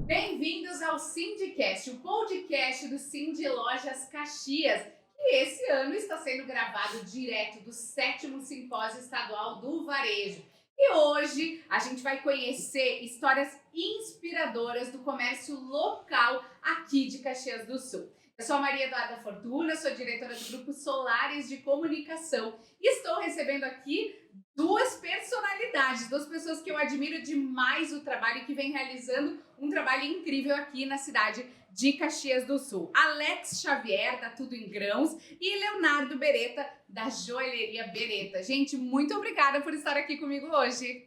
Bem-vindos ao Sindicast, o podcast do Sind Lojas Caxias, que esse ano está sendo gravado direto do 7º Simpósio Estadual do Varejo. E hoje a gente vai conhecer histórias inspiradoras do comércio local aqui de Caxias do Sul. Eu sou a Maria Eduarda Fortuna, sou diretora do Grupo Solares de Comunicação e estou recebendo aqui duas personalidades, duas pessoas que eu admiro demais o trabalho e que vem realizando um trabalho incrível aqui na cidade de Caxias do Sul. Alex Xavier, da Tudo em Grãos, e Leonardo Beretta, da Joalheria Beretta. Gente, muito obrigada por estar aqui comigo hoje.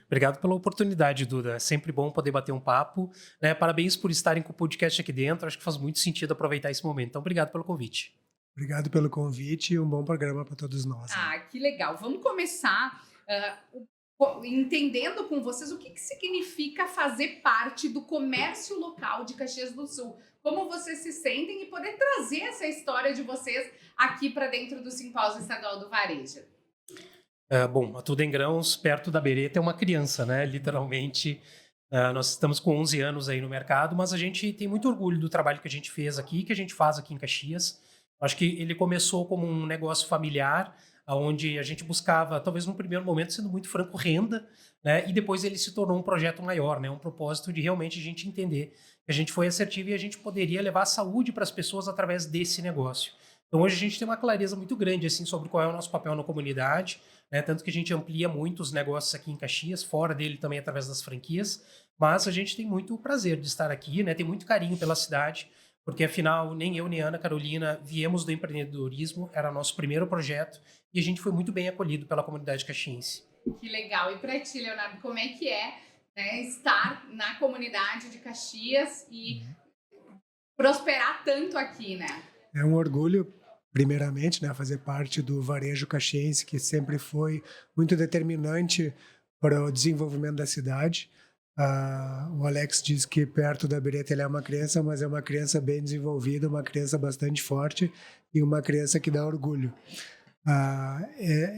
Obrigado pela oportunidade, Duda. É sempre bom poder bater um papo, né? Parabéns por estarem com o podcast aqui dentro. Acho que faz muito sentido aproveitar esse momento. Então, obrigado pelo convite. Obrigado pelo convite e um bom programa para todos nós. Que legal. Vamos começar entendendo com vocês o que significa fazer parte do comércio local de Caxias do Sul. Como vocês se sentem e poder trazer essa história de vocês aqui para dentro do Simpósio Estadual do Varejo. Bom, a Tudo em Grãos, perto da Beretta, é uma criança, né? Literalmente, nós estamos com 11 anos aí no mercado, mas a gente tem muito orgulho do trabalho que a gente fez aqui, que a gente faz aqui em Caxias. Acho que ele começou como um negócio familiar, onde a gente buscava, talvez num primeiro momento, sendo muito franco, renda, né? E depois ele se tornou um projeto maior, né? Um propósito de realmente a gente entender que a gente foi assertivo e a gente poderia levar saúde para as pessoas através desse negócio. Então hoje a gente tem uma clareza muito grande assim, sobre qual é o nosso papel na comunidade, né? Tanto que a gente amplia muito os negócios aqui em Caxias, fora dele também através das franquias, mas a gente tem muito prazer de estar aqui, né? Tem muito carinho pela cidade, porque afinal nem eu nem a Ana Carolina viemos do empreendedorismo, era nosso primeiro projeto e a gente foi muito bem acolhido pela comunidade caxiense. Que legal! E para ti, Leonardo, como é que é, né, estar na comunidade de Caxias e prosperar tanto aqui, né? É um orgulho, primeiramente, né, fazer parte do varejo caxiense, que sempre foi muito determinante para o desenvolvimento da cidade. O Alex diz que perto da Beretta ele é uma criança, mas é uma criança bem desenvolvida, uma criança bastante forte e uma criança que dá orgulho.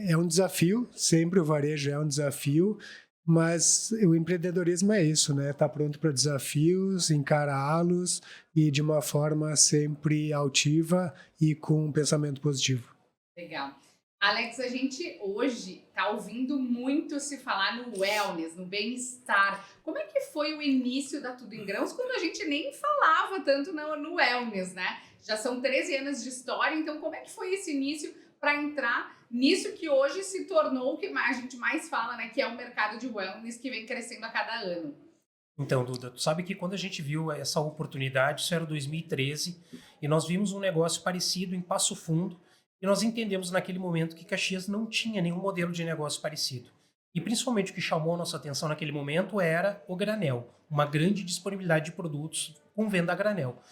É um desafio, sempre o varejo é um desafio, mas o empreendedorismo é isso, né? Estar pronto para desafios, encará-los e de uma forma sempre altiva e com um pensamento positivo. Legal. Alex, a gente hoje está ouvindo muito se falar no wellness, no bem-estar. Como é que foi o início da Tudo em Grãos quando a gente nem falava tanto no wellness, né? Já são 13 anos de história, então como é que foi esse início para entrar nisso que hoje se tornou o que a gente mais fala, né? Que é o mercado de wellness que vem crescendo a cada ano. Então, Duda, tu sabe que quando a gente viu essa oportunidade, isso era 2013, e nós vimos um negócio parecido em Passo Fundo, e nós entendemos naquele momento que Caxias não tinha nenhum modelo de negócio parecido. E principalmente o que chamou a nossa atenção naquele momento era o granel, uma grande disponibilidade de produtos com venda a granel.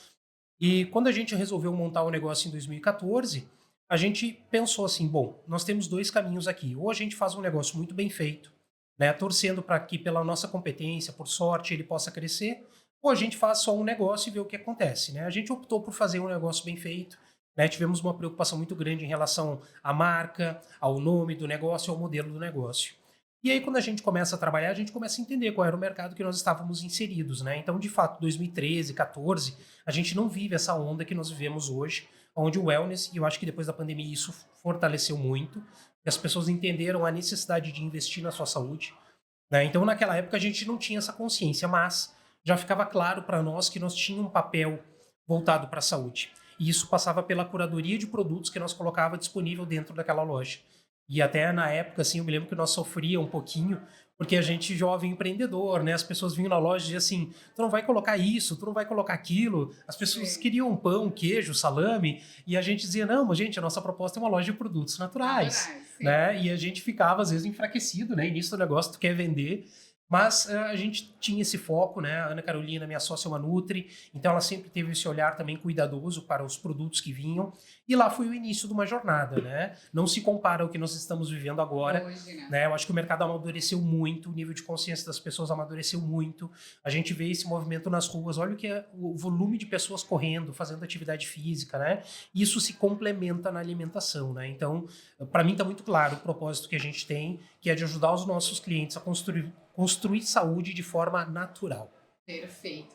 E quando a gente resolveu montar o negócio em 2014, a gente pensou assim, bom, nós temos dois caminhos aqui. Ou a gente faz um negócio muito bem feito, né, torcendo para que pela nossa competência, por sorte, ele possa crescer, ou a gente faz só um negócio e vê o que acontece, né? A gente optou por fazer um negócio bem feito, né? Tivemos uma preocupação muito grande em relação à marca, ao nome do negócio, ao modelo do negócio. E aí, quando a gente começa a trabalhar, a gente começa a entender qual era o mercado que nós estávamos inseridos, né? Então, de fato, 2013, 2014, a gente não vive essa onda que nós vivemos hoje, onde o wellness, e eu acho que depois da pandemia isso fortaleceu muito, e as pessoas entenderam a necessidade de investir na sua saúde, né? Então, naquela época, a gente não tinha essa consciência, mas já ficava claro para nós que nós tínhamos um papel voltado para a saúde. E isso passava pela curadoria de produtos que nós colocava disponível dentro daquela loja. E até na época, assim, eu me lembro que nós sofria um pouquinho, porque a gente jovem empreendedor, né? As pessoas vinham na loja e diziam assim, tu não vai colocar isso, tu não vai colocar aquilo. As pessoas queriam pão, queijo, salame, e a gente dizia, não, mas gente, a nossa proposta é uma loja de produtos naturais, né? E a gente ficava, às vezes, enfraquecido, né? Início do negócio, tu quer vender, Mas a gente tinha esse foco, né? A Ana Carolina, minha sócia, é uma Nutri, então ela sempre teve esse olhar também cuidadoso para os produtos que vinham. E lá foi o início de uma jornada, né? Não se compara ao que nós estamos vivendo agora. Hoje, né? Né? Eu acho que o mercado amadureceu muito, o nível de consciência das pessoas amadureceu muito. A gente vê esse movimento nas ruas, olha o que é o volume de pessoas correndo, fazendo atividade física, né? Isso se complementa na alimentação, né? Então, para mim está muito claro o propósito que a gente tem, que é de ajudar os nossos clientes a construir saúde de forma natural. Perfeito.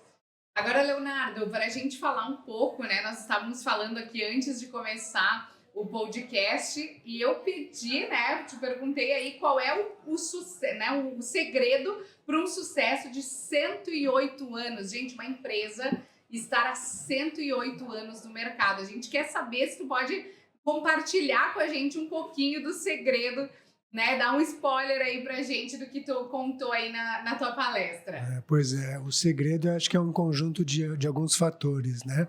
Agora, Leonardo, para a gente falar um pouco, né? Nós estávamos falando aqui antes de começar o podcast e eu pedi, né? Te perguntei aí qual é o segredo para um sucesso de 108 anos. Gente, uma empresa estar há 108 anos no mercado. A gente quer saber se tu pode compartilhar com a gente um pouquinho do segredo, né? Dá um spoiler aí pra gente do que tu contou aí na tua palestra. Pois é, o segredo eu acho que é um conjunto de alguns fatores, né?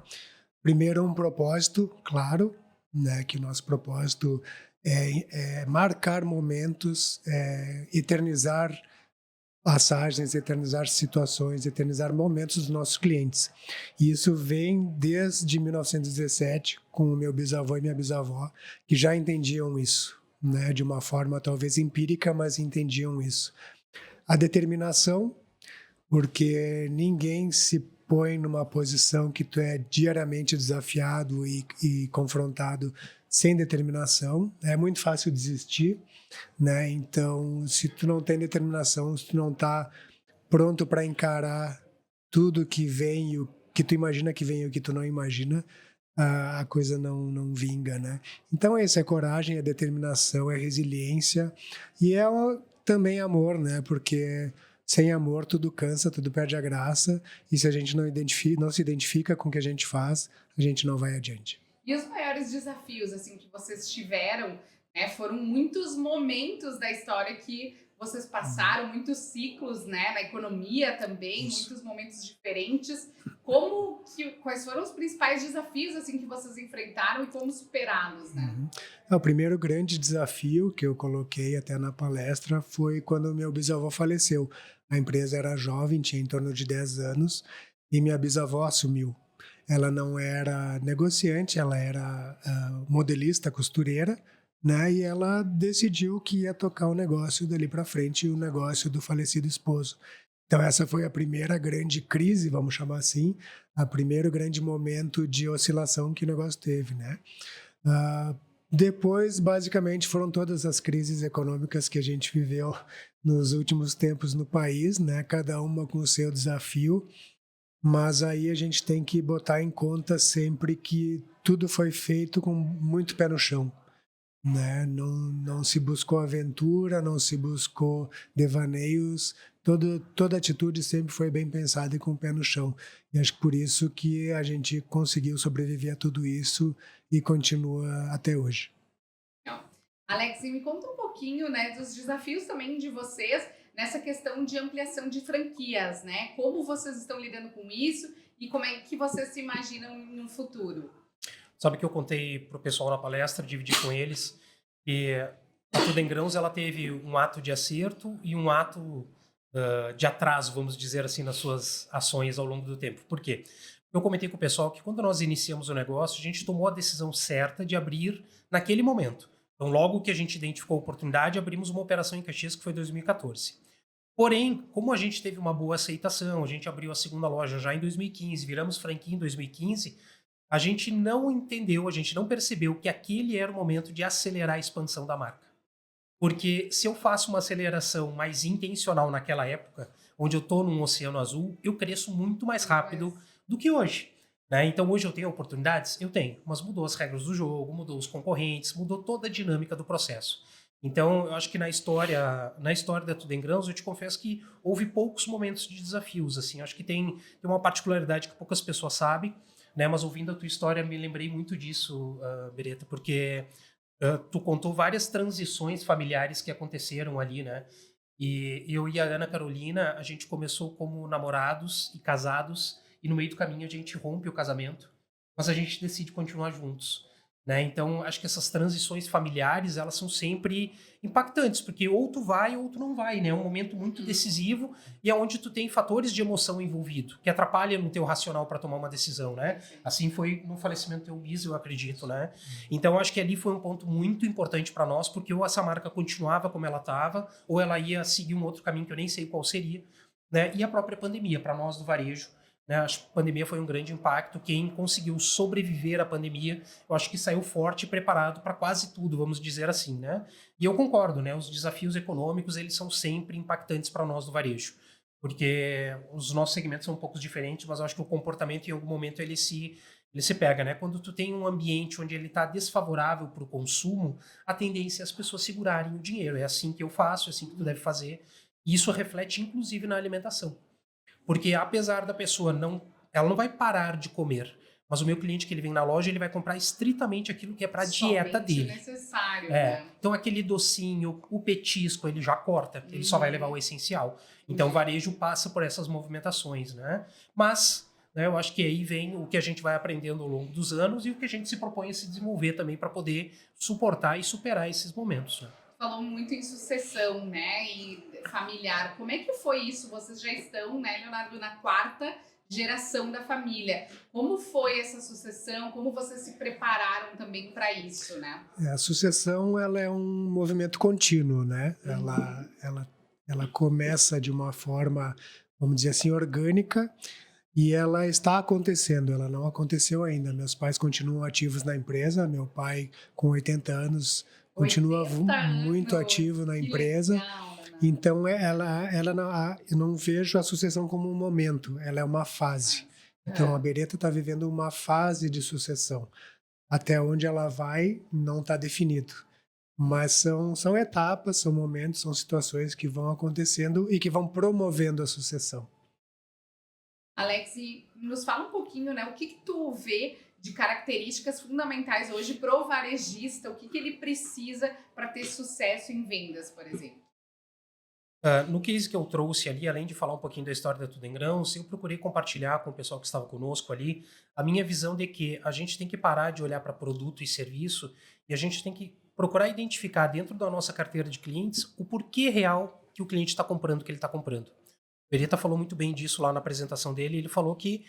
Primeiro, um propósito, claro, né? Que o nosso propósito é marcar momentos, eternizar passagens, eternizar situações, eternizar momentos dos nossos clientes. E isso vem desde 1917, com o meu bisavô e minha bisavó, que já entendiam isso, né? De uma forma talvez empírica, mas entendiam isso. A determinação, porque ninguém se põe numa posição que tu é diariamente desafiado e confrontado sem determinação. É muito fácil desistir, né? Então, se tu não tem determinação, se tu não está pronto para encarar tudo que vem, e o que tu imagina que vem e o que tu não imagina, a coisa não vinga, né? Então, isso é coragem, é determinação, é resiliência e também amor, né? Porque sem amor tudo cansa, tudo perde a graça, e se a gente não se identifica com o que a gente faz, a gente não vai adiante. E os maiores desafios assim que vocês tiveram, né? Foram muitos momentos da história que vocês passaram, muitos ciclos, né? Na economia também, Isso. muitos momentos diferentes. Quais foram os principais desafios assim que vocês enfrentaram e como superá-los, né? O primeiro grande desafio que eu coloquei até na palestra foi quando meu bisavô faleceu. A empresa era jovem, tinha em torno de 10 anos, e minha bisavó assumiu. Ela não era negociante, ela era modelista, costureira, né? E ela decidiu que ia tocar o negócio dali para frente, o negócio do falecido esposo. Então essa foi a primeira grande crise, vamos chamar assim, o primeiro grande momento de oscilação que o negócio teve, né? Depois, basicamente, foram todas as crises econômicas que a gente viveu nos últimos tempos no país, né? Cada uma com o seu desafio, mas aí a gente tem que botar em conta sempre que tudo foi feito com muito pé no chão, né? Não se buscou aventura, não se buscou devaneios, toda atitude sempre foi bem pensada e com o pé no chão. E acho que por isso que a gente conseguiu sobreviver a tudo isso e continua até hoje. Alex, me conta um pouquinho, né, dos desafios também de vocês nessa questão de ampliação de franquias, né? Como vocês estão lidando com isso e como é que vocês se imaginam no futuro? Sabe que eu contei para o pessoal na palestra, dividi com eles, que a Tudo em Grãos ela teve um ato de acerto e um ato de atraso, vamos dizer assim, nas suas ações ao longo do tempo. Por quê? Eu comentei com o pessoal que quando nós iniciamos o negócio, a gente tomou a decisão certa de abrir naquele momento. Então, logo que a gente identificou a oportunidade, abrimos uma operação em Caxias, que foi em 2014. Porém, como a gente teve uma boa aceitação, a gente abriu a segunda loja já em 2015, viramos franquia em 2015, a gente não entendeu, a gente não percebeu que aquele era o momento de acelerar a expansão da marca. Porque se eu faço uma aceleração mais intencional naquela época, onde eu estou num oceano azul, eu cresço muito mais rápido do que hoje. Né? Então hoje eu tenho oportunidades? Eu tenho, mas mudou as regras do jogo, mudou os concorrentes, mudou toda a dinâmica do processo. Então eu acho que na história da Tudo em Grãos, eu te confesso que houve poucos momentos de desafios. Assim, acho que tem uma particularidade que poucas pessoas sabem, né? Mas ouvindo a tua história me lembrei muito disso, Beretta, porque tu contou várias transições familiares que aconteceram ali, né? E eu e a Ana Carolina, a gente começou como namorados e casados, e no meio do caminho a gente rompe o casamento, mas a gente decide continuar juntos. né? Então, acho que essas transições familiares, elas são sempre impactantes, porque ou tu vai ou tu não vai, né? É um momento muito decisivo e é onde tu tem fatores de emoção envolvido, que atrapalham no teu racional para tomar uma decisão, né? Assim foi no falecimento do teu bis, eu acredito, né? Então, acho que ali foi um ponto muito importante para nós, porque ou essa marca continuava como ela estava, ou ela ia seguir um outro caminho que eu nem sei qual seria, né? E a própria pandemia, para nós do varejo, né? Acho que a pandemia foi um grande impacto. Quem conseguiu sobreviver à pandemia, eu acho que saiu forte e preparado para quase tudo, vamos dizer assim, né? E eu concordo, né? Os desafios econômicos, eles são sempre impactantes para nós do varejo, porque os nossos segmentos são um pouco diferentes, mas eu acho que o comportamento em algum momento ele se pega, né? Quando tu tem um ambiente onde ele está desfavorável para o consumo, a tendência é as pessoas segurarem o dinheiro. É assim que eu faço, é assim que tu deve fazer. E isso reflete inclusive na alimentação. Porque apesar da pessoa ela não vai parar de comer, mas o meu cliente que ele vem na loja, ele vai comprar estritamente aquilo que é para a dieta Somente o dele. necessário, né? Então aquele docinho, o petisco, ele já corta, ele só vai levar o essencial. Então o varejo passa por essas movimentações, né? Mas, né, eu acho que aí vem o que a gente vai aprendendo ao longo dos anos e o que a gente se propõe a se desenvolver também para poder suportar e superar esses momentos, né? Falou muito em sucessão, né, e familiar. Como é que foi isso? Vocês já estão, né, Leonardo, na quarta geração da família. Como foi essa sucessão? Como vocês se prepararam também para isso, né? A sucessão, ela é um movimento contínuo, né? Ela começa de uma forma, vamos dizer assim, orgânica, e ela está acontecendo, ela não aconteceu ainda. Meus pais continuam ativos na empresa, meu pai, com 80 anos, continua 80 muito anos, ativo na que empresa. legal, Leonardo. Então, eu não vejo a sucessão como um momento, ela é uma fase. Então, a Beretta está vivendo uma fase de sucessão. Até onde ela vai, não está definido. Mas são etapas, são momentos, são situações que vão acontecendo e que vão promovendo a sucessão. Alex, e nos fala um pouquinho, né? O que tu vê de características fundamentais hoje pro varejista? O que ele precisa para ter sucesso em vendas, por exemplo? No case que eu trouxe ali, além de falar um pouquinho da história da Tudo em Grãos, eu procurei compartilhar com o pessoal que estava conosco ali a minha visão de que a gente tem que parar de olhar para produto e serviço e a gente tem que procurar identificar dentro da nossa carteira de clientes o porquê real que o cliente está comprando o que ele está comprando. O Beretta falou muito bem disso lá na apresentação dele. Ele falou que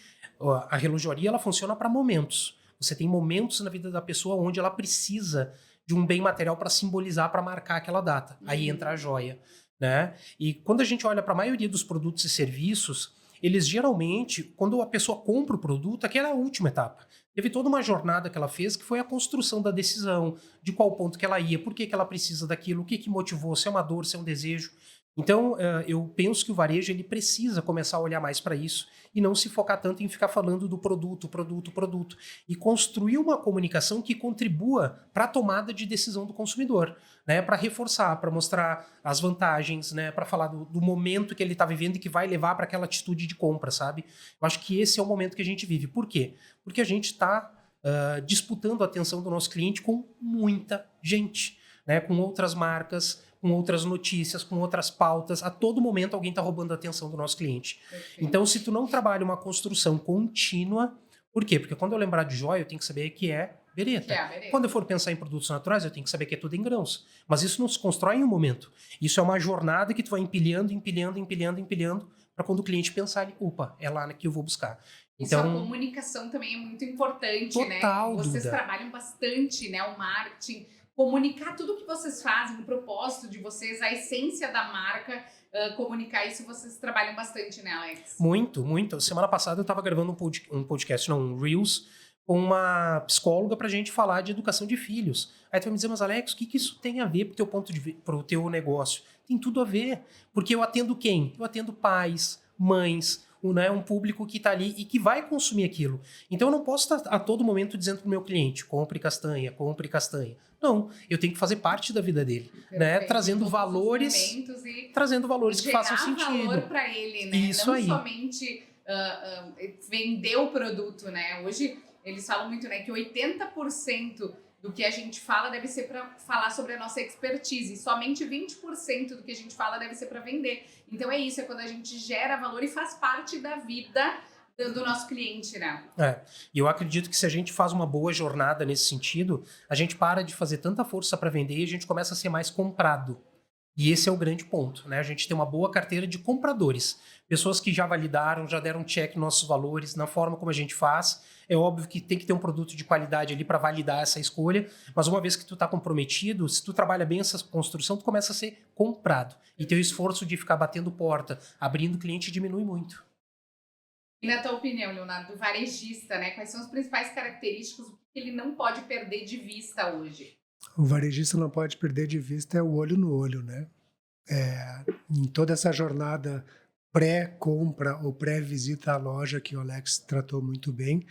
a relojoaria ela funciona para momentos. Você tem momentos na vida da pessoa onde ela precisa de um bem material para simbolizar, para marcar aquela data. Aí entra a joia, né? E quando a gente olha para a maioria dos produtos e serviços, eles geralmente, quando a pessoa compra o produto, aquela é a última etapa. Teve toda uma jornada que ela fez, que foi a construção da decisão, de qual ponto que ela ia, por que ela precisa daquilo, o que motivou, se é uma dor, se é um desejo. Então, eu penso que o varejo ele precisa começar a olhar mais para isso e não se focar tanto em ficar falando do produto, produto, produto. E construir uma comunicação que contribua para a tomada de decisão do consumidor, né? Para reforçar, para mostrar as vantagens, né? Para falar do momento que ele está vivendo e que vai levar para aquela atitude de compra, sabe? Eu acho que esse é o momento que a gente vive. Por quê? Porque a gente está disputando a atenção do nosso cliente com muita gente, né? Com outras marcas, com outras notícias, com outras pautas. A todo momento alguém está roubando a atenção do nosso cliente. Perfeito. Então, se tu não trabalha uma construção contínua, por quê? Porque quando eu lembrar de joia, eu tenho que saber que é Beretta. Beretta. Quando eu for pensar em produtos naturais, eu tenho que saber que é Tudo em Grãos. Mas isso não se constrói em um momento. Isso é uma jornada que tu vai empilhando, para quando o cliente pensar, ele, opa, é lá que eu vou buscar. Então, Então, a comunicação também é muito importante, total, né? Vocês Duda. trabalham bastante, né? O marketing, comunicar tudo o que vocês fazem, o propósito de vocês, a essência da marca, comunicar isso, vocês trabalham bastante, né, Alex? Muito, muito. Semana passada eu estava gravando um podcast, não, um Reels, com uma psicóloga para a gente falar de educação de filhos. Aí tu vai me dizer, mas Alex, o que isso tem a ver pro teu negócio? Tem tudo a ver, porque eu atendo quem? Eu atendo pais, mães, né, um público que está ali e que vai consumir aquilo. Então eu não posso estar a todo momento dizendo para o meu cliente, compre castanha, compre castanha. Não, eu tenho que fazer parte da vida dele, né? Perfeito. Trazendo Todos os valores, momentos e trazendo valores que façam gerar sentido. valor para ele, né? Isso não aí. somente vender o produto, né? Hoje eles falam muito, né, que 80% do que a gente fala deve ser para falar sobre a nossa expertise, e somente 20% do que a gente fala deve ser para vender. Então é isso, é quando a gente gera valor e faz parte da vida do nosso cliente, né? E eu acredito que se a gente faz uma boa jornada nesse sentido, a gente para de fazer tanta força para vender e a gente começa a ser mais comprado. E esse é o grande ponto, né? A gente tem uma boa carteira de compradores. Pessoas que já validaram, já deram check nos nossos valores, na forma como a gente faz. É óbvio que tem que ter um produto de qualidade ali para validar essa escolha, mas uma vez que tu está comprometido, se tu trabalha bem essa construção, tu começa a ser comprado. E teu esforço de ficar batendo porta, abrindo cliente diminui muito. E na tua opinião, Leonardo, do varejista, né? Quais são as principais características que ele não pode perder de vista hoje? O varejista não pode perder de vista o olho no olho, né? Em toda essa jornada pré-compra ou pré-visita à loja, que o Alex tratou muito bem,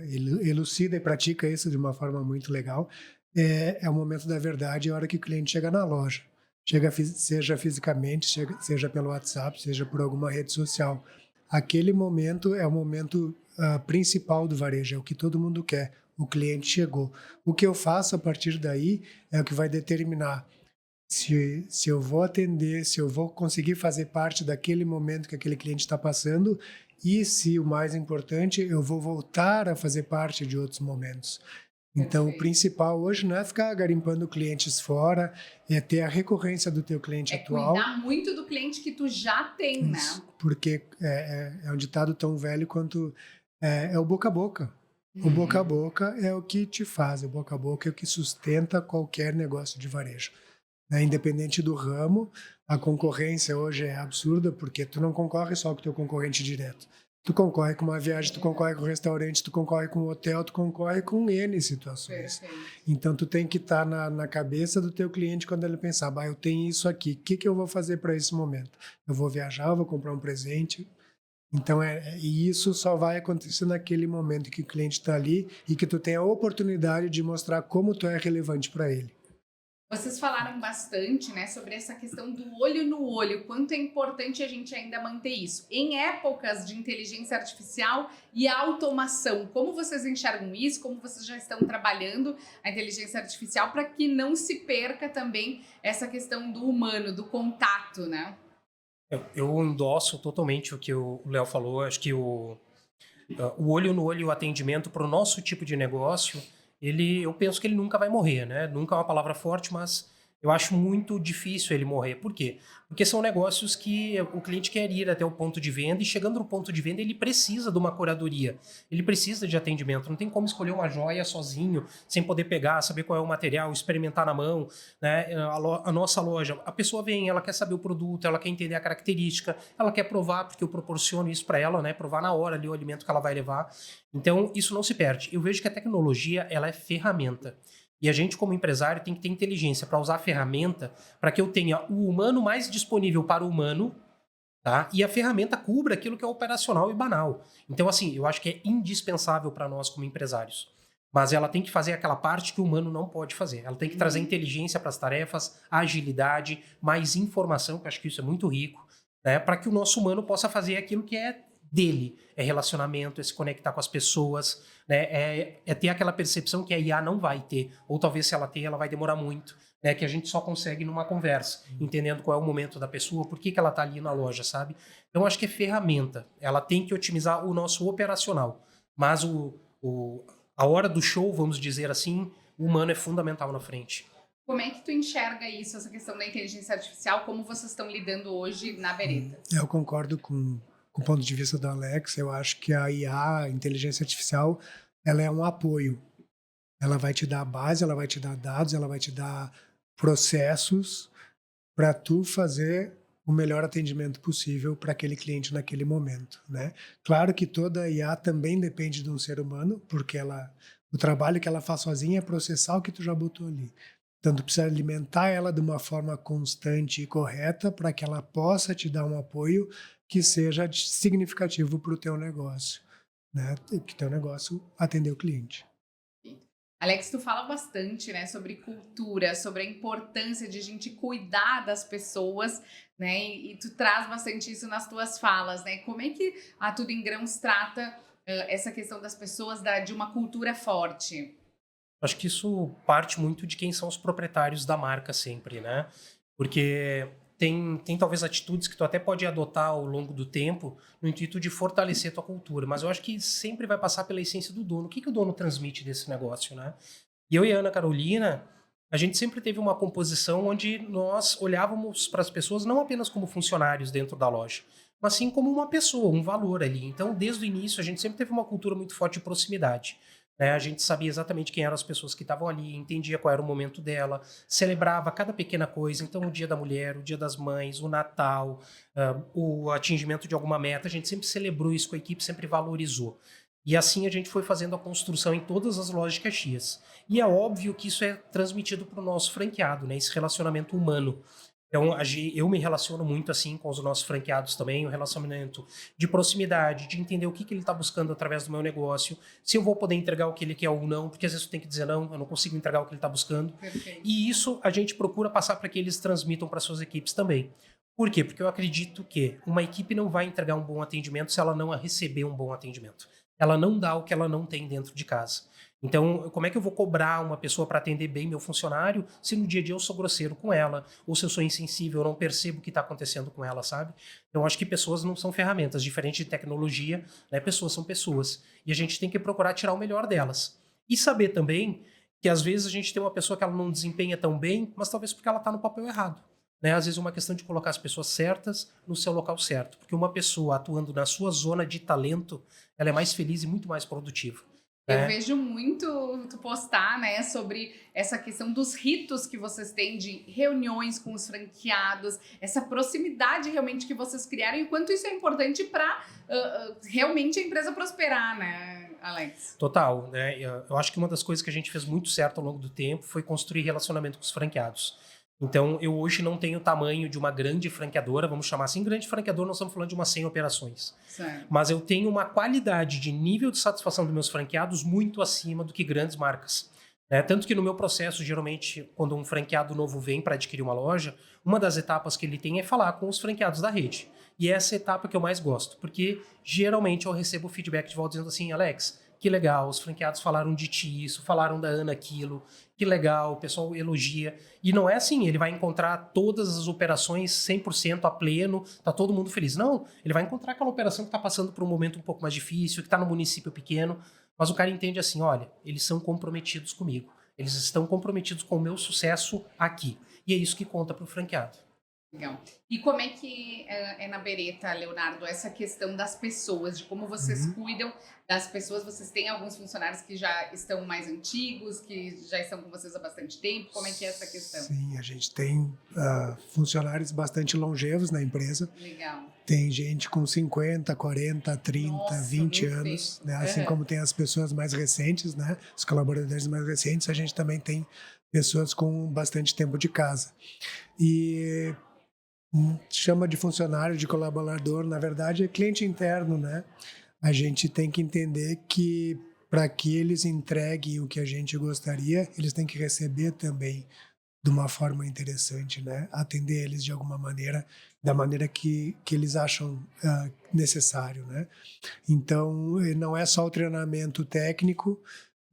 ele elucida e pratica isso de uma forma muito legal, é o momento da verdade, a hora que o cliente chega na loja. Seja fisicamente, seja pelo WhatsApp, seja por alguma rede social. Aquele momento é o momento principal do varejo, é o que todo mundo quer. O cliente chegou. O que eu faço a partir daí é o que vai determinar se eu vou atender, se eu vou conseguir fazer parte daquele momento que aquele cliente está passando e, se o mais importante, eu vou voltar a fazer parte de outros momentos. Então, o principal hoje não é ficar garimpando clientes fora, é ter a recorrência do teu cliente atual. Cuidar muito do cliente que tu já tem, Isso, né? porque é um ditado tão velho quanto é o boca a boca. O boca a boca é o que te faz, o boca a boca é o que sustenta qualquer negócio de varejo. Independente do ramo, a concorrência hoje é absurda, porque tu não concorre só com o teu concorrente direto. Tu concorre com uma viagem, tu concorre com um restaurante, tu concorre com um hotel, tu concorre com N situações. Perfeito. Então, tu tem que estar na cabeça do teu cliente quando ele pensar, eu tenho isso aqui, o que eu vou fazer para esse momento? Eu vou viajar, eu vou comprar um presente. Então, e isso só vai acontecer naquele momento que o cliente está ali e que tu tem a oportunidade de mostrar como tu é relevante para ele. Vocês falaram bastante, né, sobre essa questão do olho no olho, quanto é importante a gente ainda manter isso. Em épocas de inteligência artificial e automação, como vocês enxergam isso? Como vocês já estão trabalhando a inteligência artificial para que não se perca também essa questão do humano, do contato, né? Eu endosso totalmente o que o Léo falou. Acho que o olho no olho e o atendimento para o nosso tipo de negócio, eu penso que ele nunca vai morrer, né? Nunca é uma palavra forte, mas eu acho muito difícil ele morrer. Por quê? Porque são negócios que o cliente quer ir até o ponto de venda e, chegando no ponto de venda, ele precisa de uma curadoria. Ele precisa de atendimento. Não tem como escolher uma joia sozinho, sem poder pegar, saber qual é o material, experimentar na mão, né? A nossa loja, a pessoa vem, ela quer saber o produto, ela quer entender a característica, ela quer provar, porque eu proporciono isso para ela, né? Provar na hora ali o alimento que ela vai levar. Então, isso não se perde. Eu vejo que a tecnologia, ela é ferramenta. E a gente, como empresário, tem que ter inteligência para usar a ferramenta para que eu tenha o humano mais disponível para o humano, tá? E a ferramenta cubra aquilo que é operacional e banal. Então, assim, eu acho que é indispensável para nós como empresários. Mas ela tem que fazer aquela parte que o humano não pode fazer. Ela tem que trazer inteligência para as tarefas, agilidade, mais informação, que eu acho que isso é muito rico, né? Para que o nosso humano possa fazer aquilo que é dele. É relacionamento, é se conectar com as pessoas, né? É ter aquela percepção que a IA não vai ter. Ou talvez, se ela ter, ela vai demorar muito. Né? Que a gente só consegue numa conversa, entendendo qual é o momento da pessoa, por que ela está ali na loja, sabe? Então, acho que é ferramenta. Ela tem que otimizar o nosso operacional. Mas a hora do show, vamos dizer assim, o humano é fundamental na frente. Como é que tu enxerga isso, essa questão da inteligência artificial? Como vocês estão lidando hoje na Beretta? Eu concordo com o ponto de vista do Alex. Eu acho que a IA, a inteligência artificial, ela é um apoio. Ela vai te dar a base, ela vai te dar dados, ela vai te dar processos para tu fazer o melhor atendimento possível para aquele cliente naquele momento, né? Claro que toda IA também depende de um ser humano, porque o trabalho que ela faz sozinha é processar o que tu já botou ali. Então, tu precisa alimentar ela de uma forma constante e correta para que ela possa te dar um apoio que seja significativo para o teu negócio, né? Que teu negócio atender o cliente. Alex, tu fala bastante, né, sobre cultura, sobre a importância de a gente cuidar das pessoas, né, e tu traz bastante isso nas tuas falas, né? Como é que a Tudo em Grãos trata essa questão das pessoas, de uma cultura forte? Acho que isso parte muito de quem são os proprietários da marca sempre, né? Porque tem talvez atitudes que tu até pode adotar ao longo do tempo no intuito de fortalecer tua cultura, mas eu acho que sempre vai passar pela essência do dono. O que o dono transmite desse negócio, né? E eu e a Ana Carolina, a gente sempre teve uma composição onde nós olhávamos para as pessoas não apenas como funcionários dentro da loja, mas sim como uma pessoa, um valor ali. Então, desde o início, a gente sempre teve uma cultura muito forte de proximidade. Né? A gente sabia exatamente quem eram as pessoas que estavam ali, entendia qual era o momento dela, celebrava cada pequena coisa. Então, o Dia da Mulher, o Dia das Mães, o Natal, o atingimento de alguma meta, a gente sempre celebrou isso com a equipe, sempre valorizou. E assim a gente foi fazendo a construção em todas as lojas de Caxias. E é óbvio que isso é transmitido para o nosso franqueado, né? Esse relacionamento humano. Então, eu me relaciono muito assim com os nossos franqueados também, um relacionamento de proximidade, de entender o que ele está buscando através do meu negócio, se eu vou poder entregar o que ele quer ou não, porque às vezes eu tenho que dizer não, eu não consigo entregar o que ele está buscando. Perfeito. E isso a gente procura passar para que eles transmitam para suas equipes também. Por quê? Porque eu acredito que uma equipe não vai entregar um bom atendimento se ela não receber um bom atendimento. Ela não dá o que ela não tem dentro de casa. Então, como é que eu vou cobrar uma pessoa para atender bem meu funcionário se no dia a dia eu sou grosseiro com ela, ou se eu sou insensível, eu não percebo o que está acontecendo com ela, sabe? Então, acho que pessoas não são ferramentas, diferente de tecnologia, né? Pessoas são pessoas. E a gente tem que procurar tirar o melhor delas. E saber também que às vezes a gente tem uma pessoa que ela não desempenha tão bem, mas talvez porque ela está no papel errado. Né? Às vezes é uma questão de colocar as pessoas certas no seu local certo. Porque uma pessoa atuando na sua zona de talento, ela é mais feliz e muito mais produtiva. Eu vejo muito tu postar, né, sobre essa questão dos ritos que vocês têm de reuniões com os franqueados, essa proximidade realmente que vocês criaram e o quanto isso é importante para realmente a empresa prosperar, né, Alex? Total, né? Eu acho que uma das coisas que a gente fez muito certo ao longo do tempo foi construir relacionamento com os franqueados. Então, eu hoje não tenho o tamanho de uma grande franqueadora, vamos chamar assim, grande franqueadora, nós estamos falando de umas 100 operações. Certo. Mas eu tenho uma qualidade de nível de satisfação dos meus franqueados muito acima do que grandes marcas. Né? Tanto que no meu processo, geralmente, quando um franqueado novo vem para adquirir uma loja, uma das etapas que ele tem é falar com os franqueados da rede. E essa é a etapa que eu mais gosto, porque geralmente eu recebo feedback de volta dizendo assim, Alex, que legal, os franqueados falaram de ti isso, falaram da Ana aquilo, que legal, o pessoal elogia. E não é assim, ele vai encontrar todas as operações 100% a pleno, tá todo mundo feliz. Não, ele vai encontrar aquela operação que está passando por um momento um pouco mais difícil, que está no município pequeno, mas o cara entende assim, olha, eles são comprometidos comigo, eles estão comprometidos com o meu sucesso aqui. E é isso que conta para o franqueado. Legal. E como é que é na Beretta, Leonardo, essa questão das pessoas, de como vocês cuidam das pessoas? Vocês têm alguns funcionários que já estão mais antigos, que já estão com vocês há bastante tempo? Como é que é essa questão? Sim, a gente tem funcionários bastante longevos na empresa. Legal. Tem gente com 50, 40, 30, Nossa, 20 muito anos. tempo. Né? Assim como tem as pessoas mais recentes, né? Os colaboradores mais recentes, a gente também tem pessoas com bastante tempo de casa. E chama de funcionário, de colaborador, na verdade é cliente interno, né? A gente tem que entender que para que eles entreguem o que a gente gostaria, eles têm que receber também de uma forma interessante, né? Atender eles de alguma maneira, da maneira que eles acham necessário, né? Então, não é só o treinamento técnico,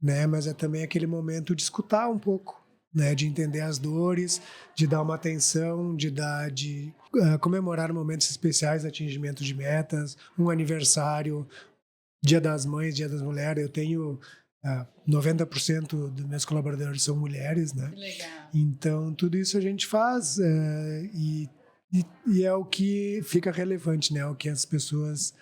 né? Mas é também aquele momento de escutar um pouco, né, de entender as dores, de dar uma atenção, de comemorar momentos especiais, atingimento de metas, um aniversário, Dia das Mães, Dia das Mulheres. Eu tenho 90% dos meus colaboradores são mulheres, né? Que legal. Então, tudo isso a gente faz e é o que fica relevante, né? É o que as pessoas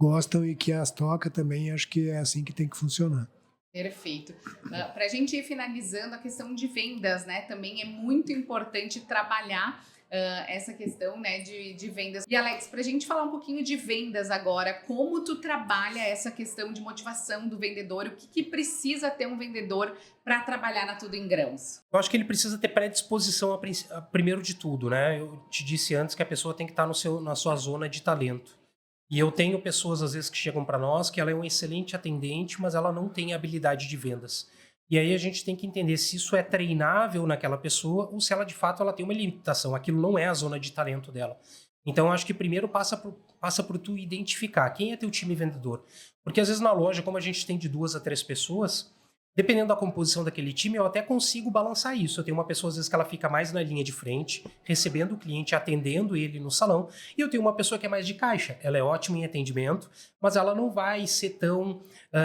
gostam e que as toca também. Acho que é assim que tem que funcionar. Perfeito. Para a gente ir finalizando a questão de vendas, né? Também é muito importante trabalhar essa questão, né, de vendas. E Alex, para a gente falar um pouquinho de vendas agora, como tu trabalha essa questão de motivação do vendedor? O que precisa ter um vendedor para trabalhar na Tudo em Grãos? Eu acho que ele precisa ter predisposição primeiro de tudo, né? Eu te disse antes que a pessoa tem que estar na sua zona de talento. E eu tenho pessoas, às vezes, que chegam para nós que ela é um excelente atendente, mas ela não tem habilidade de vendas. E aí a gente tem que entender se isso é treinável naquela pessoa ou se ela, de fato, ela tem uma limitação. Aquilo não é a zona de talento dela. Então, eu acho que primeiro passa por tu identificar quem é teu time vendedor. Porque, às vezes, na loja, como a gente tem de 2 a 3 pessoas, Dependendo da composição daquele time, eu até consigo balançar isso. Eu tenho uma pessoa, às vezes, que ela fica mais na linha de frente, recebendo o cliente, atendendo ele no salão, e eu tenho uma pessoa que é mais de caixa. Ela é ótima em atendimento, mas ela não vai ser tão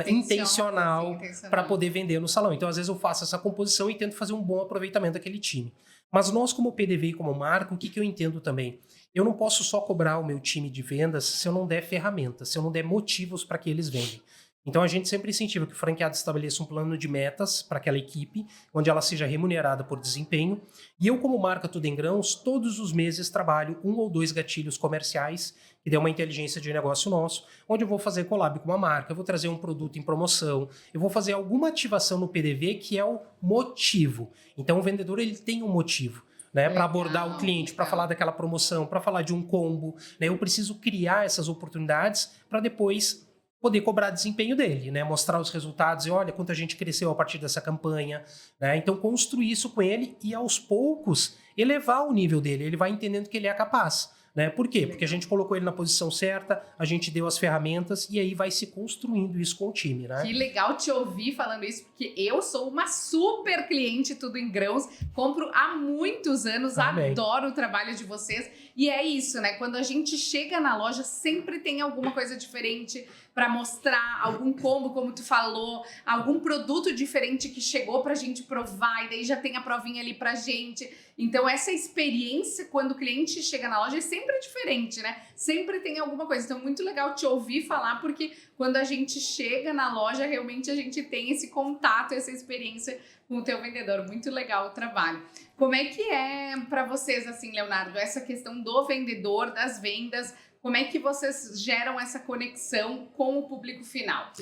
intencional para poder vender no salão. Então, às vezes, eu faço essa composição e tento fazer um bom aproveitamento daquele time. Mas nós, como PDV e como marca, o que eu entendo também? Eu não posso só cobrar o meu time de vendas se eu não der ferramentas, se eu não der motivos para que eles vendem. Então, a gente sempre incentiva que o franqueado estabeleça um plano de metas para aquela equipe, onde ela seja remunerada por desempenho. E eu, como marca Tudo em Grãos, todos os meses trabalho 1 ou 2 gatilhos comerciais, que dê uma inteligência de negócio nosso, onde eu vou fazer collab com uma marca, eu vou trazer um produto em promoção, eu vou fazer alguma ativação no PDV que é o motivo. Então, o vendedor ele tem um motivo. Né, para abordar o cliente, para falar daquela promoção, para falar de um combo. Né, eu preciso criar essas oportunidades para depois poder cobrar desempenho dele, né? Mostrar os resultados e olha quanto a gente cresceu a partir dessa campanha. Né? Então, construir isso com ele e, aos poucos, elevar o nível dele. Ele vai entendendo que ele é capaz. Né? Por quê? Porque a gente colocou ele na posição certa, a gente deu as ferramentas e aí vai se construindo isso com o time. Né? Que legal te ouvir falando isso, porque eu sou uma super cliente Tudo em Grãos, compro há muitos anos, Amém. Adoro o trabalho de vocês. E é isso, né? Quando a gente chega na loja, sempre tem alguma coisa diferente para mostrar, algum combo, como tu falou, algum produto diferente que chegou pra gente provar, e daí já tem a provinha ali pra gente. Então, essa experiência, quando o cliente chega na loja, é sempre diferente, né? Sempre tem alguma coisa. Então, muito legal te ouvir falar, porque quando a gente chega na loja, realmente a gente tem esse contato, essa experiência com o teu vendedor. Muito legal o trabalho. Como é que é para vocês, assim, Leonardo, essa questão do vendedor, das vendas? Como é que vocês geram essa conexão com o público final?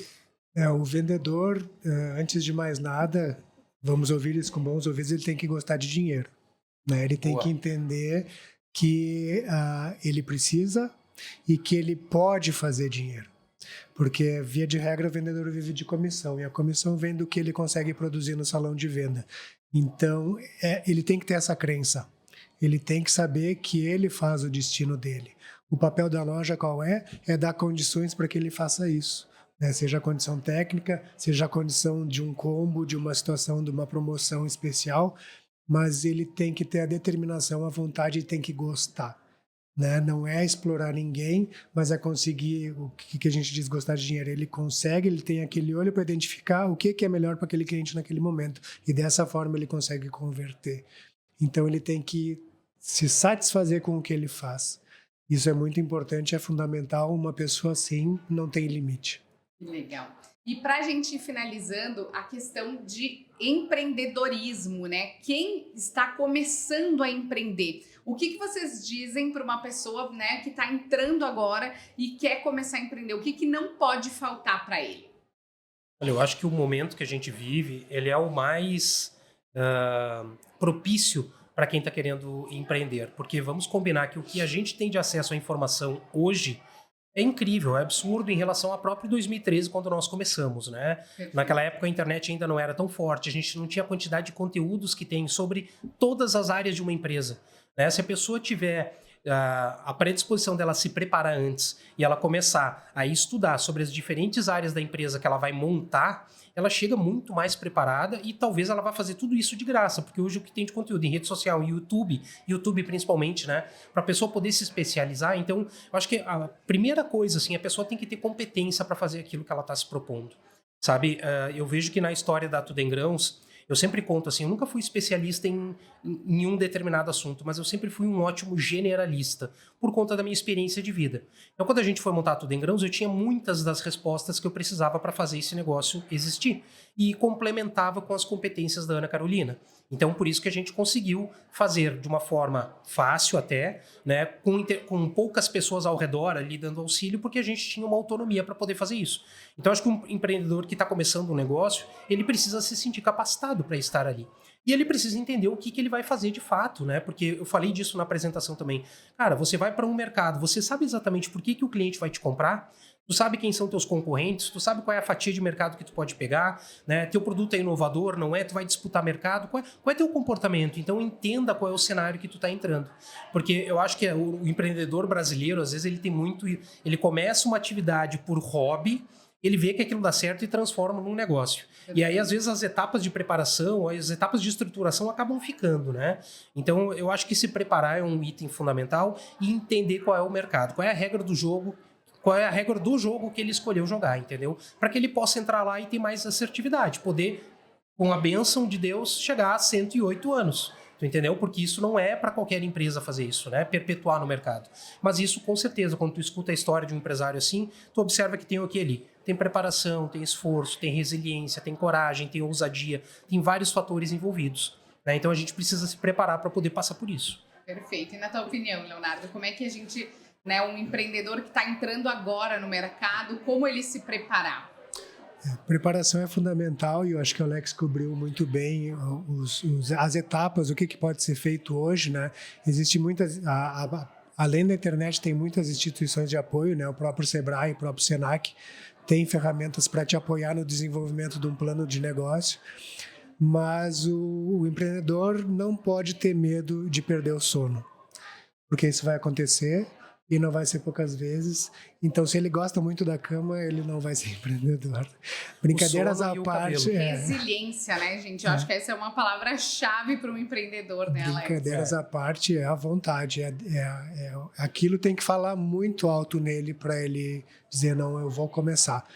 O vendedor, antes de mais nada, vamos ouvir isso com bons ouvidos, ele tem que gostar de dinheiro. Né? Ele tem que entender que ele precisa e que ele pode fazer dinheiro. Porque, via de regra, o vendedor vive de comissão. E a comissão vem do que ele consegue produzir no salão de venda. Então, ele tem que ter essa crença. Ele tem que saber que ele faz o destino dele. O papel da loja qual é? É dar condições para que ele faça isso. Né? Seja a condição técnica, seja a condição de um combo, de uma situação, de uma promoção especial. Mas ele tem que ter a determinação, a vontade e tem que gostar. Né? Não é explorar ninguém, mas é conseguir o que a gente diz gostar de dinheiro. Ele consegue, ele tem aquele olho para identificar o que é melhor para aquele cliente naquele momento. E dessa forma ele consegue converter. Então ele tem que se satisfazer com o que ele faz. Isso é muito importante, é fundamental. Uma pessoa assim não tem limite. Legal. E para a gente ir finalizando, a questão de empreendedorismo, né? Quem está começando a empreender? O que vocês dizem para uma pessoa, né, que está entrando agora e quer começar a empreender? O que não pode faltar para ele? Olha, eu acho que o momento que a gente vive, ele é o mais propício para quem está querendo empreender. Porque vamos combinar que o que a gente tem de acesso à informação hoje é incrível, é absurdo em relação ao próprio 2013, quando nós começamos, né? Perfeito. Naquela época a internet ainda não era tão forte, a gente não tinha a quantidade de conteúdos que tem sobre todas as áreas de uma empresa. Né? Se a pessoa tiver a predisposição dela se preparar antes e ela começar a estudar sobre as diferentes áreas da empresa que ela vai montar, ela chega muito mais preparada e talvez ela vá fazer tudo isso de graça, porque hoje o que tem de conteúdo em rede social, em YouTube principalmente, né, para a pessoa poder se especializar. Então, eu acho que a primeira coisa, assim, a pessoa tem que ter competência para fazer aquilo que ela está se propondo, sabe? Eu vejo que na história da Tudo em Grãos, eu sempre conto assim, eu nunca fui especialista em um determinado assunto, mas eu sempre fui um ótimo generalista, por conta da minha experiência de vida. Então, quando a gente foi montar Tudo em Grãos, eu tinha muitas das respostas que eu precisava para fazer esse negócio existir. E complementava com as competências da Ana Carolina. Então, por isso que a gente conseguiu fazer de uma forma fácil até, né, com poucas pessoas ao redor ali dando auxílio, porque a gente tinha uma autonomia para poder fazer isso. Então, acho que um empreendedor que está começando um negócio, ele precisa se sentir capacitado para estar ali. E ele precisa entender o que ele vai fazer de fato, né? Porque eu falei disso na apresentação também. Cara, você vai para um mercado, você sabe exatamente por que o cliente vai te comprar, tu sabe quem são teus concorrentes, tu sabe qual é a fatia de mercado que tu pode pegar, né? Teu produto é inovador, não é? Tu vai disputar mercado, qual é teu comportamento? Então entenda qual é o cenário que tu tá entrando. Porque eu acho que o empreendedor brasileiro, às vezes ele começa uma atividade por hobby, ele vê que aquilo dá certo e transforma num negócio. E aí, às vezes, as etapas de preparação, as etapas de estruturação acabam ficando, né? Então, eu acho que se preparar é um item fundamental e entender qual é o mercado, qual é a regra do jogo, qual é a regra do jogo que ele escolheu jogar, entendeu? Para que ele possa entrar lá e ter mais assertividade, poder, com a bênção de Deus, chegar a 108 anos. Tu entendeu? Porque isso não é para qualquer empresa fazer isso, né? Perpetuar no mercado. Mas isso, com certeza, quando tu escuta a história de um empresário assim, tu observa que tem o que ali? Tem preparação, tem esforço, tem resiliência, tem coragem, tem ousadia, tem vários fatores envolvidos, né? Então a gente precisa se preparar para poder passar por isso. Perfeito. E na tua opinião, Leonardo, como é que a gente, né, um empreendedor que está entrando agora no mercado, como ele se preparar? Preparação é fundamental e eu acho que o Alex cobriu muito bem as etapas, o que pode ser feito hoje, né? Existe muitas, além da internet, tem muitas instituições de apoio, né? O próprio Sebrae, o próprio Senac tem ferramentas para te apoiar no desenvolvimento de um plano de negócio, mas o empreendedor não pode ter medo de perder o sono, porque isso vai acontecer. E não vai ser poucas vezes. Então, se ele gosta muito da cama, ele não vai ser empreendedor. Brincadeiras à parte. Resiliência, né, gente? Eu acho que essa é uma palavra-chave para um empreendedor, né, Alex? Brincadeiras à parte é a vontade. Aquilo tem que falar muito alto nele para ele dizer, não, eu vou começar.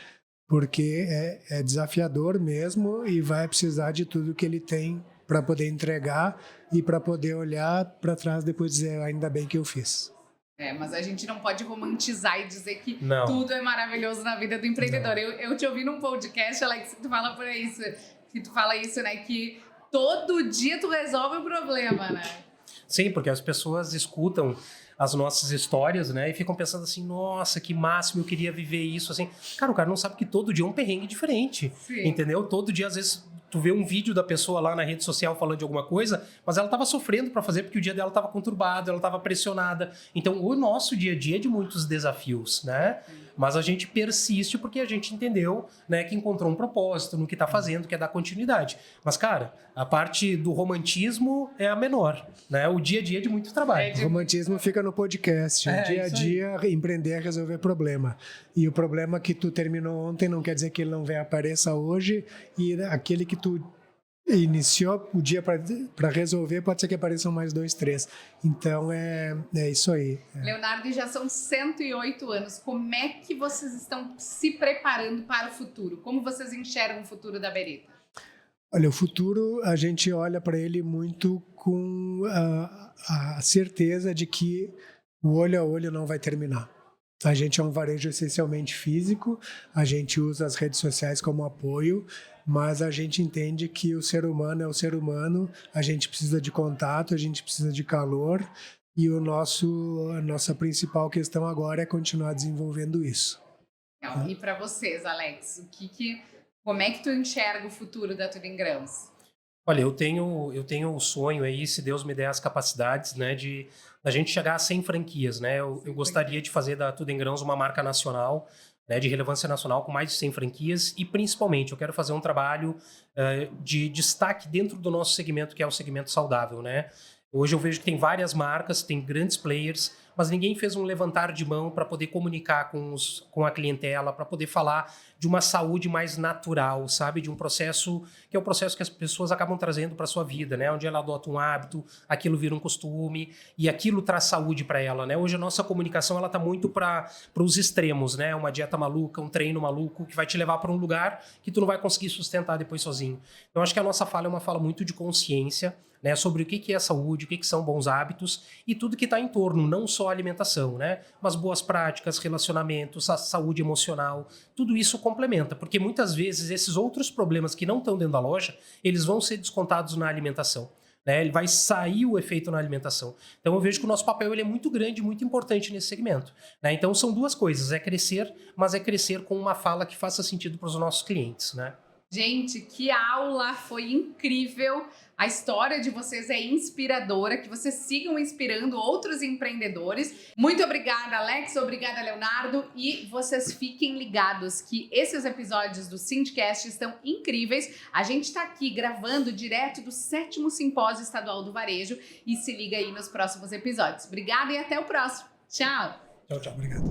Porque é desafiador mesmo e vai precisar de tudo que ele tem para poder entregar e para poder olhar para trás depois e dizer, ainda bem que eu fiz. Mas a gente não pode romantizar e dizer que Não. tudo é maravilhoso na vida do empreendedor. Eu te ouvi num podcast, Alex, que tu fala por isso, né? Que todo dia tu resolve o problema, né? Sim, porque as pessoas escutam as nossas histórias, né? E ficam pensando assim, nossa, que máximo, eu queria viver isso, assim. Cara, o cara não sabe que todo dia é um perrengue diferente, Sim. entendeu? Todo dia, às vezes, tu vê um vídeo da pessoa lá na rede social falando de alguma coisa, mas ela estava sofrendo para fazer porque o dia dela estava conturbado, ela estava pressionada. Então, o nosso dia a dia é de muitos desafios, né? Mas a gente persiste porque a gente entendeu, né, que encontrou um propósito no que está fazendo, que é dar continuidade. Mas, cara, a parte do romantismo é a menor, né? O dia a dia é de muito trabalho. O romantismo fica no podcast. Dia a dia, empreender é resolver problema. E o problema que tu terminou ontem não quer dizer que ele não apareça hoje, e aquele que tu iniciou o dia para resolver, pode ser que apareçam mais 2, 3. Então, é isso aí. Leonardo, já são 108 anos. Como é que vocês estão se preparando para o futuro? Como vocês enxergam o futuro da Beretta? Olha, o futuro, a gente olha para ele muito com a certeza de que o olho a olho não vai terminar. A gente é um varejo essencialmente físico, a gente usa as redes sociais como apoio, mas a gente entende que o ser humano é o ser humano, a gente precisa de contato, a gente precisa de calor, e a nossa principal questão agora é continuar desenvolvendo isso. E para vocês, Alex, como é que tu enxerga o futuro da Tudo em Grãos? Olha, eu tenho o sonho aí, se Deus me der as capacidades, né, da gente chegar a 100 franquias, né? Eu gostaria de fazer da Tudo em Grãos uma marca nacional, né, de relevância nacional com mais de 100 franquias e, principalmente, eu quero fazer um trabalho de destaque dentro do nosso segmento, que é o segmento saudável, né? Hoje eu vejo que tem várias marcas, tem grandes players, mas ninguém fez um levantar de mão para poder comunicar com a clientela, para poder falar de uma saúde mais natural, sabe? De um processo que é o processo que as pessoas acabam trazendo para a sua vida, né? Onde ela adota um hábito, aquilo vira um costume e aquilo traz saúde para ela, né? Hoje a nossa comunicação ela tá muito para os extremos, né? Uma dieta maluca, um treino maluco que vai te levar para um lugar que tu não vai conseguir sustentar depois sozinho. Então acho que a nossa fala é uma fala muito de consciência, né, sobre o que é saúde, o que são bons hábitos e tudo que está em torno, não só a alimentação, né, mas boas práticas, relacionamentos, a saúde emocional, tudo isso complementa, porque muitas vezes esses outros problemas que não estão dentro da loja, eles vão ser descontados na alimentação. Né, ele vai sair o efeito na alimentação. Então eu vejo que o nosso papel ele é muito grande, muito importante nesse segmento. Né? Então são duas coisas, é crescer, mas é crescer com uma fala que faça sentido para os nossos clientes. Né? Gente, que aula! Foi incrível! A história de vocês é inspiradora, que vocês sigam inspirando outros empreendedores. Muito obrigada, Alex, obrigada, Leonardo, e vocês fiquem ligados que esses episódios do Sindicast estão incríveis. A gente está aqui gravando direto do 7º Simpósio Estadual do Varejo e se liga aí nos próximos episódios. Obrigada e até o próximo. Tchau! Tchau, tchau. Obrigado.